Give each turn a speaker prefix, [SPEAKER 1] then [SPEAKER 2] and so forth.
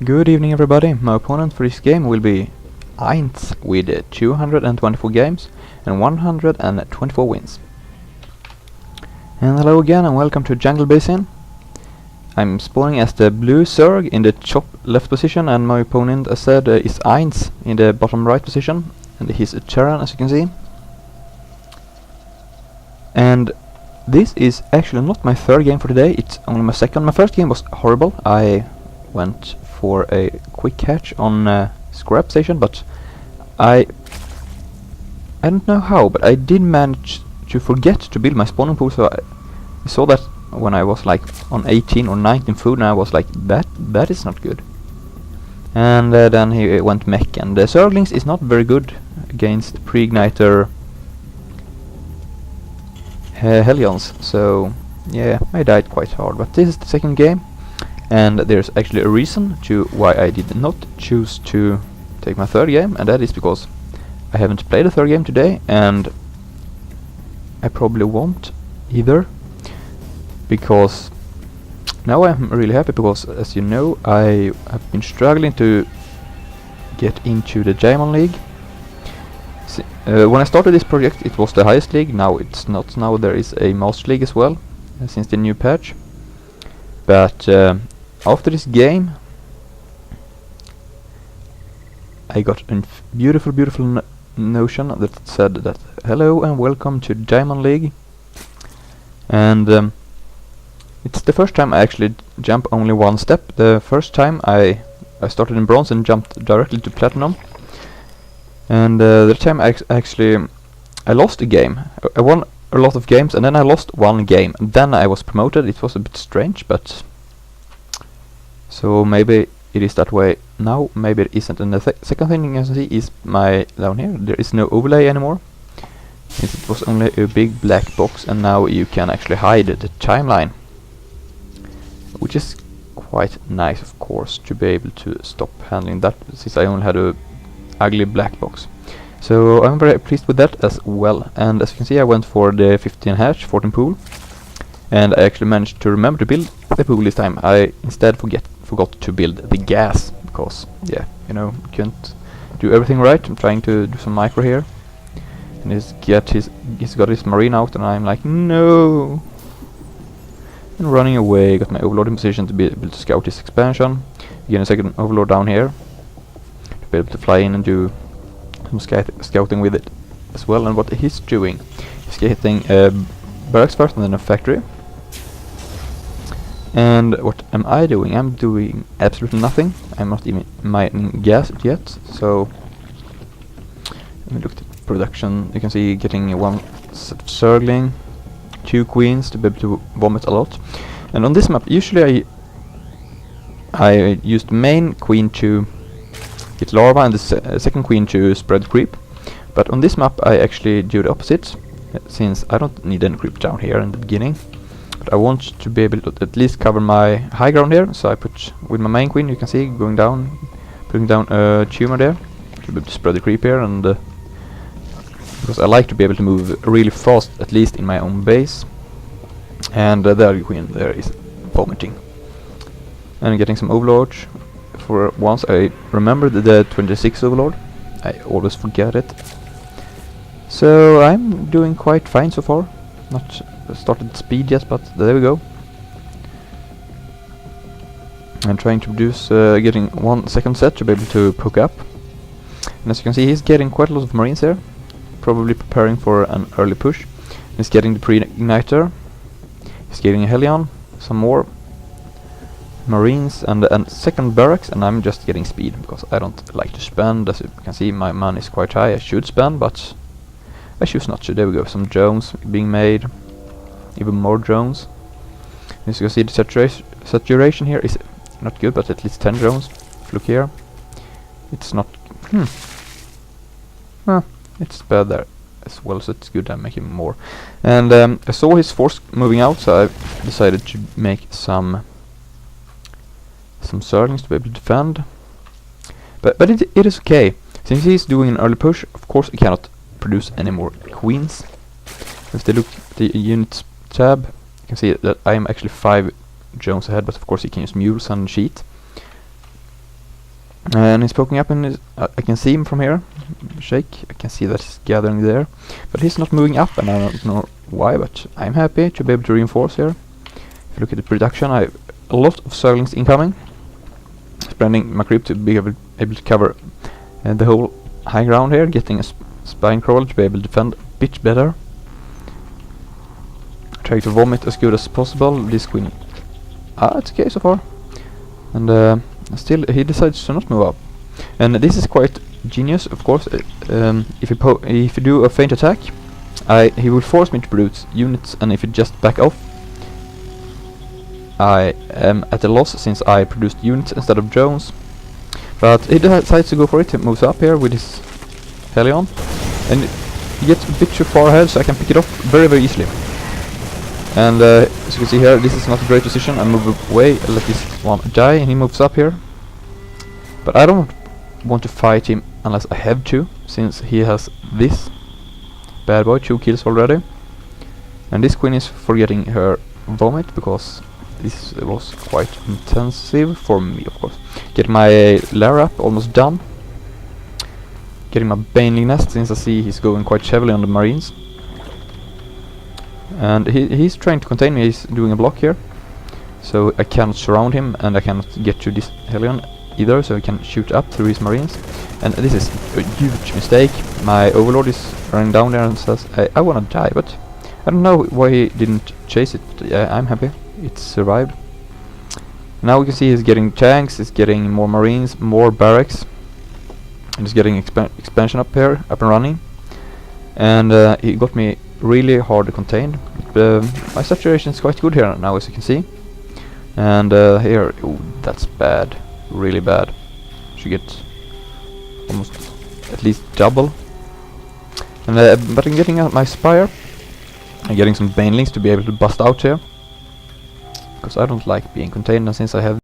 [SPEAKER 1] Good evening everybody, my opponent for this game will be Einz with 224 games and 124 wins. And hello again and welcome to Jungle Basin. I'm spawning as the blue Zerg in the top left position, and my opponent, as said, is Einz in the bottom right position, and he's a terran, as you can see. And this is actually not my third game for today, it's only my second. My first game was horrible. I went for a quick catch on scrap station, but I don't know how, but I did manage to forget to build my spawning pool, so I saw that when I was like on 18 or 19 food, and I was like, that is not good. And then he went mech, and the Zerglings is not very good against pre-igniter Hellions, so yeah, I died quite hard. But this is the second game, and there's actually a reason to why I did not choose to take my third game, and that is because I haven't played a third game today, and I probably won't either, because now I'm really happy, because as you know, I have been struggling to get into the Diamond League. When I started this project it was the highest league, now it's not. Now there is a Master League as well, since the new patch. But after this game I got a beautiful notion that said that hello and welcome to Diamond League, and it's the first time I actually jump only one step. The first time I started in bronze and jumped directly to platinum, and the time I lost a game. I won a lot of games and then I lost one game, and then I was promoted. It was a bit strange, but so maybe it is that way now, maybe it isn't. And the second thing you can see is my down here, there is no overlay anymore, since it was only a big black box, and now you can actually hide the timeline, which is quite nice, of course, to be able to stop handling that, since I only had a ugly black box. So I'm very pleased with that as well. And as you can see, I went for the 15 hatch, 14 pool, and I actually managed to remember to build the pool this time. I instead forgot to build the gas, because yeah, you know, you can't do everything right. I'm trying to do some micro here, and he's got his marine out, and I'm like, no, and running away. Got my overlord in position to be able to scout this expansion. Again, a second overlord down here to be able to fly in and do some scouting with it as well. And what he's doing, he's getting barracks first and then a factory. And what am I doing? I'm doing absolutely nothing. I'm not even mining gas yet. So let me look at production. You can see getting one set of Zergling, 2 queens to be able to vomit a lot. And on this map, usually I use the main queen to get larva and the second queen to spread creep. But on this map I actually do the opposite, since I don't need any creep down here in the beginning. But I want to be able to at least cover my high ground here, so I put with my main queen, you can see, going down, putting down a tumor there to be able to spread the creep here, and because I like to be able to move really fast, at least in my own base. And the other queen there is vomiting. And getting some overlords. For once I remembered the 26 overlord. I always forget it. So I'm doing quite fine so far. Not started speed yet, but there we go. I'm trying to produce, getting 1 second set to be able to poke up. And as you can see, he's getting quite a lot of marines here, probably preparing for an early push. He's getting the pre-igniter. He's getting a Hellion, some more marines, and second barracks, and I'm just getting speed because I don't like to spend. As you can see, my money is quite high. I should spend, but I choose not to. There we go, some drones being made, even more drones. As you can see, the saturation here is not good, but at least 10 drones. Look here, it's not. It's bad there as well, so it's good. I'm making more. And I saw his force moving out, so I decided to make some Zerglings to be able to defend. But it is okay. Since he's doing an early push, of course he cannot produce any more queens. If they look at the units tab, you can see that I am actually 5 drones ahead, but of course you can use mules and cheat. And he's poking up in his... I can see him from here. Shake. I can see that he's gathering there. But he's not moving up, and I don't know why, but I'm happy to be able to reinforce here. If you look at the production, I have a lot of Zerglings incoming. Spreading my creep to be able to cover the whole high ground here. Getting a spine crawler to be able to defend a bit better. Trying to vomit as good as possible. This queen... it's okay so far. And still he decides to not move up. And this is quite genius, of course. If you do a feint attack, he will force me to produce units, and if you just back off, I am at a loss since I produced units instead of drones. But he decides to go for it. He moves up here with his Helion, and he gets a bit too far ahead, so I can pick it off very, very easily. And as you can see here, this is not a great position. I move away, let this one die, and he moves up here. But I don't want to fight him unless I have to, since he has this bad boy, 2 kills already. And this queen is forgetting her vomit, because this was quite intensive for me, of course. Get my lair up, almost done. Getting my baneling nest, since I see he's going quite heavily on the marines. And he's trying to contain me. He's doing a block here, so I cannot surround him, and I cannot get to this Helion either, so I can shoot up through his marines. And this is a huge mistake. My overlord is running down there and says, I wanna die, but I don't know why he didn't chase it. I'm happy it survived. Now we can see he's getting tanks, he's getting more marines, more barracks, and he's getting expansion up here, up and running. And he got me really hard contained. My saturation is quite good here now, as you can see. And here, ooh, that's bad, really bad. Should get almost at least double. And but I'm getting out my spire. I'm getting some banelings to be able to bust out here, because I don't like being contained, and since I have